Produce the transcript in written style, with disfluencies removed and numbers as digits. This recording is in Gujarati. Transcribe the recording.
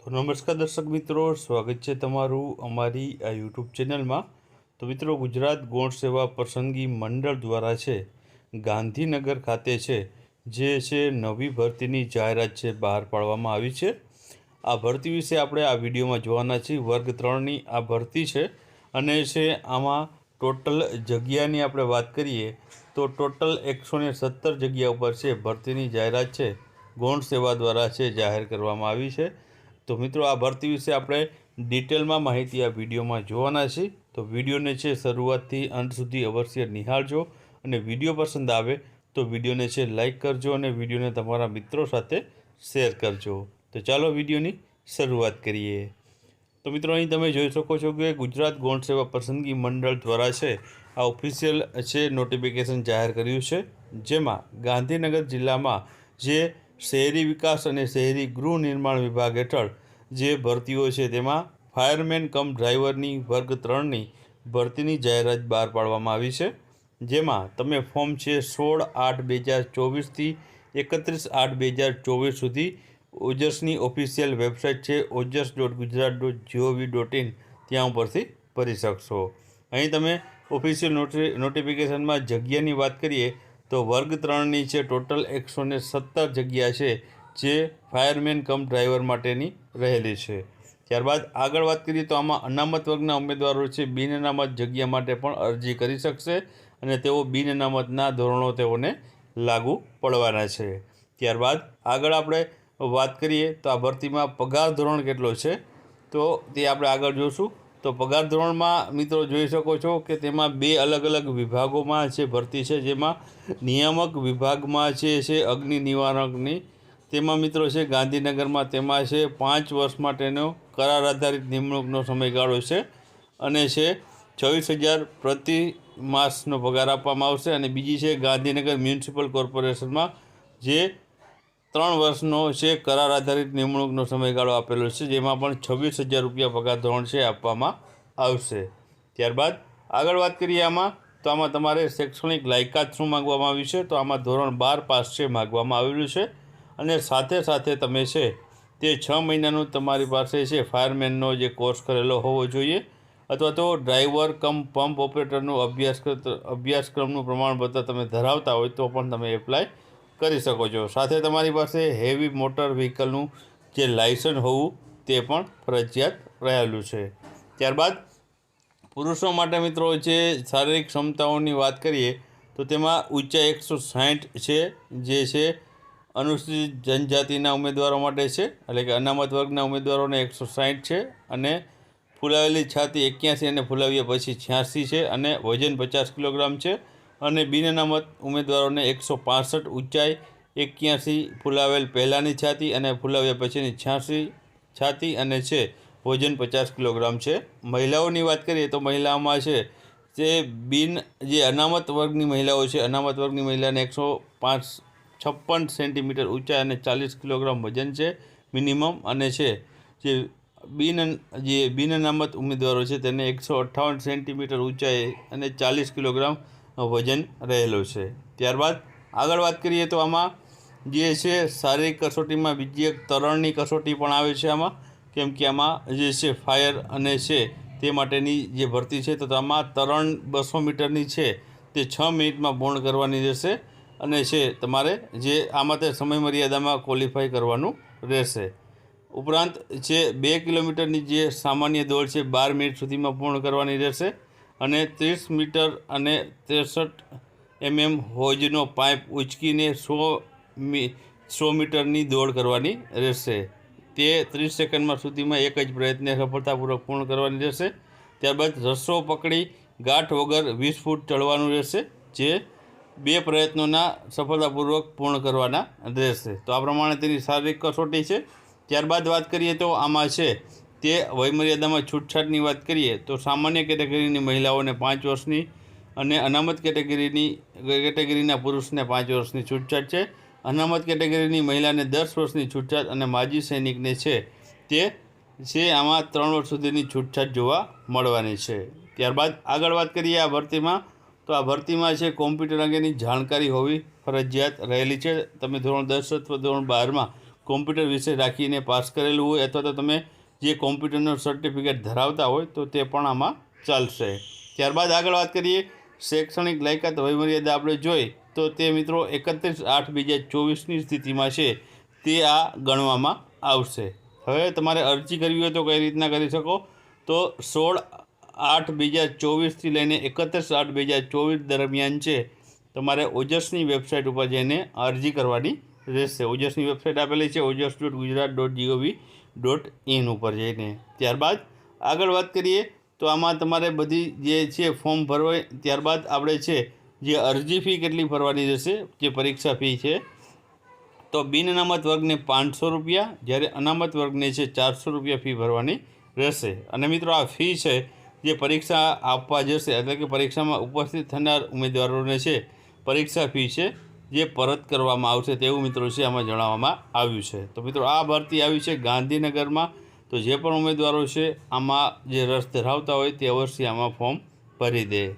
તો નમસ્કાર દર્શક મિત્રો, સ્વાગત છે તમારું અમારી આ યુટ્યુબ ચેનલમાં। તો મિત્રો, ગુજરાત ગૌણ સેવા પસંદગી મંડળ દ્વારા છે ગાંધીનગર ખાતે છે નવી ભરતીની જાહેરાત છે બહાર પાડવામાં આવી છે। આ ભરતી વિશે આપણે આ વિડીયોમાં જોવાના છીએ। વર્ગ 3ની આ ભરતી છે અને આમાં ટોટલ જગ્યાની આપણે વાત કરીએ તો ટોટલ 117 જગ્યા ઉપર છે ભરતીની જાહેરાત છે ગૌણ સેવા દ્વારા છે જાહેર કરવામાં આવી છે। તો મિત્રો, આ ભરતી વિશે આપણે ડિટેલમાં માહિતી આ વિડીયોમાં જોવાના છીએ। તો વિડીયોને શરૂઆતથી અંત સુધી અવશ્ય નિહાળજો અને વિડીયો પસંદ આવે તો વિડીયોને લાઈક કરજો અને વિડીયોને તમારા મિત્રો સાથે શેર કરજો। તો ચાલો વિડીયોની શરૂઆત કરીએ। તો મિત્રો, અહીં તમે જોઈ શકો છો કે ગુજરાત ગૌણ સેવા પસંદગી મંડળ દ્વારા આ ઓફિશિયલ નોટિફિકેશન જાહેર કર્યું છે, જેમાં ગાંધીનગર જિલ્લામાં શહેરી વિકાસ અને શહેરી ગૃહ નિર્માણ વિભાગ હેઠળ ભરતીઓ છે તેમાં ફાયરમેન કમ ડ્રાઈવરની વર્ગ 3ની ભરતીની જાહેરાત બહાર પાડવામાં આવી છે। જેમાં તમે ફોર્મ 16/8/2024 થી 31/8/2024 સુધી ઓજસની ઓફિશિયલ વેબસાઇટ ojs.gujarat.gov.in ત્યાં ઉપરથી ભરી શકશો। અહીં તમે ઓફિશિયલ નોટિફિકેશનમાં જગ્યાની વાત કરીએ તો વર્ગ 3ની ટોટલ 117 જગ્યા છે જે ફાયરમેન કમ ડ્રાઈવર માટેની રહેલી છે। ત્યારબાદ આગળ વાત કરીએ તો આમાં અનામત વર્ગના ઉમેદવારો બિન અનામત જગ્યા માટે પણ અરજી કરી શકશે અને તેઓ બિન અનામતના ધોરણો તેઓને લાગુ પડવાના છે। ત્યારબાદ આગળ આપણે વાત કરીએ તો આ ભરતીમાં પગાર ધોરણ કેટલો છે તો તે આપણે આગળ જોઈશું। તો પગાર ધોરણમાં મિત્રો જોઈ શકો છો કે તેમાં બે અલગ અલગ વિભાગોમાં ભરતી છે, જેમાં નિયામક વિભાગમાં અગ્નિ નિવારકની તેમાં મિત્રો ગાંધીનગરમાં તેમાં 5 વર્ષ માટેનો કરાર આધારિત નિમણૂકનો સમયગાળો છે અને 26,000 પ્રતિ માસનો પગાર આપવામાં આવશે। અને બીજી ગાંધીનગર મ્યુનિસિપલ કોર્પોરેશનમાં 3 વર્ષનો કરાર આધારિત નિમણૂકનો સમયગાળો આપેલો છે, જેમાં પણ 26,000 રૂપિયા પગાર ધોરણ આપવામાં આવશે। ત્યારબાદ આગળ વાત કરીએ તો આમાં તમારે શૈક્ષણિક લાયકાત શું માગવામાં આવી છે તો આમાં ધોરણ 12 પાસ માગવામાં આવેલું છે અને સાથે સાથે તમે તે 6 મહિનાનું તમારી પાસે ફાયરમેનનો કોર્સ કરેલો હોવો જોઈએ અથવા તો ડ્રાઈવર કમ પંપ ઓપરેટરનું અભ્યાસક્રમનું પ્રમાણપત્ર તમે ધરાવતા હોય તો પણ તમે એપ્લાય કરી શકો છો। સાથે તમારી પાસે હેવી મોટર વ્હીકલનું લાયસન્સ હોવું તે પણ ફરજિયાત રહેલું છે। ત્યારબાદ પુરુષો માટે મિત્રો શારીરિક ક્ષમતાઓની વાત કરીએ તો તેમાં ઊંચાઈ 160 છે અનુસૂચિત જનજાતિના ઉમેદવારો માટે છે, એટલે કે અનામત વર્ગના ઉમેદવારોને 160 છે અને ફૂલાવેલી છાતી 81 અને ફૂલાવ્યા પછી 86 છે અને વજન 50 કિલોગ્રામ છે। અને બિન અનામત ઉમેદવારોને 165 ઊંચાઈ 81 ફૂલાવેલ પહેલાંની છાતી અને ફૂલાવ્યા પછીની 86 છાતી અને વજન 50 કિલોગ્રામ છે। મહિલાઓની વાત કરીએ તો મહિલાઓમાં અનામત વર્ગની મહિલાઓ અનામત વર્ગની મહિલાને 156 સેન્ટીમીટર ઊંચાઈ અને 40 કિલોગ્રામ વજન છે મિનિમમ, અને બિન અનામત ઉમેદવારો તેને 158 સેન્ટીમીટર ઊંચાઈ અને 40 કિલોગ્રામ વજન રહેલો છે। ત્યારબાદ આગળ વાત કરીએ તો આમાં શારીરિક કસોટીમાં બીજી એક તરણની કસોટી પણ આવે છે આમાં, કેમ કે આમાં ફાયર અને તે માટેની ભરતી છે તો આમાં તરણ 200 મીટરની તે 6 મિનિટમાં પૂર્ણ કરવાની રહેશે અને તમારે આમાં તે સમયમર્યાદામાં ક્વોલિફાય કરવાનું રહેશે। ઉપરાંત 2 કિલોમીટરની સામાન્ય દોડ 12 મિનિટ સુધીમાં પૂર્ણ કરવાની રહેશે અને 30 મીટર અને 63 હોજનો પાઇપ ઉંચકીને 100 મીટરની દોડ કરવાની રહેશે। તે 30 સેકન્ડમાં સુધીમાં એક જ પ્રયત્ને સફળતાપૂર્વક પૂર્ણ કરવાની રહેશે। ત્યારબાદ રસ્સો પકડી ગાંઠ વગર 20 ફૂટ ચડવાનું રહેશે, જે 2 પ્રયત્નોના સફળતાપૂર્વક પૂર્ણ કરવાના રહેશે। તો આ પ્રમાણે તેની શારીરિક કસોટી છે। ત્યારબાદ વાત કરીએ તો આમાં તે વયમર્યાદામાં છૂટછાટની વાત કરીએ તો સામાન્ય કેટેગરીની મહિલાઓને 5 વર્ષની અને અનામત કેટેગરીના પુરુષને 5 વર્ષની છૂટછાટ છે। અનામત કેટેગરીની મહિલાને 10 વર્ષની છૂટછાટ અને માજી સૈનિકને આમાં 3 વર્ષ સુધીની છૂટછાટ જોવા મળવાની છે। ત્યારબાદ આગળ વાત કરીએ આ ભરતીમાં તો આ ભરતીમાં કોમ્પ્યુટર અંગેની જાણકારી હોવી ફરજિયાત રહેલી છે। તમે ધોરણ 10 અથવા ધોરણ 12માં કોમ્પ્યુટર વિશે રાખીને પાસ કરેલું હોય અથવા તો તમે જે કોમ્પ્યુટરનો સર્ટિફિકેટ ધરાવતા હોય તો તે પણ આમાં ચાલશે. ત્યારબાદ આગળ વાત કરીએ શૈક્ષણિક લાયકાત વયમર્યાદા આપણે જોઈ તો તે મિત્રો 31/8/2024ની સ્થિતિમાં છે તે આ ગણવામાં આવશે. હવે તમારે અરજી કરવી હોય તો કઈ રીતના કરી શકો તો 16/8/2024થી લઈને 31/8/2024 દરમિયાન છે તમારે ઓજસની વેબસાઇટ ઉપર જઈને અરજી કરવાની રહેશે. ઓજસની વેબસાઇટ આપેલી છે ojas.gujarat.gov.in ઉપર જઈને. ત્યારબાદ આગળ વાત કરીએ તો આમાં તમારે બધી જે છે ફોર્મ ભરવા ત્યારબાદ આપણે છે જે અરજી ફી કેટલી ભરવાની રહેશે જે પરીક્ષા ફી છે તો બિન અનામત વર્ગને 500 રૂપિયા જ્યારે અનામત વર્ગને છે 400 રૂપિયા ફી ભરવાની રહેશે. અને મિત્રો આ ફી છે જે પરીક્ષા આપવા જશે એટલે કે પરીક્ષામાં ઉપસ્થિત થનાર ઉમેદવારોને છે પરીક્ષા ફી છે જે પરત કરવામાં આવશે તેવું મિત્રો છે આમાં જણાવવામાં આવ્યું છે. તો મિત્રો આ ભરતી આવી છે ગાંધીનગરમાં. તો જે પણ ઉમેદવારો છે આમાં જે રસ ધરાવતા હોય તે અવશ્ય આમાં ફોર્મ ભરી દે.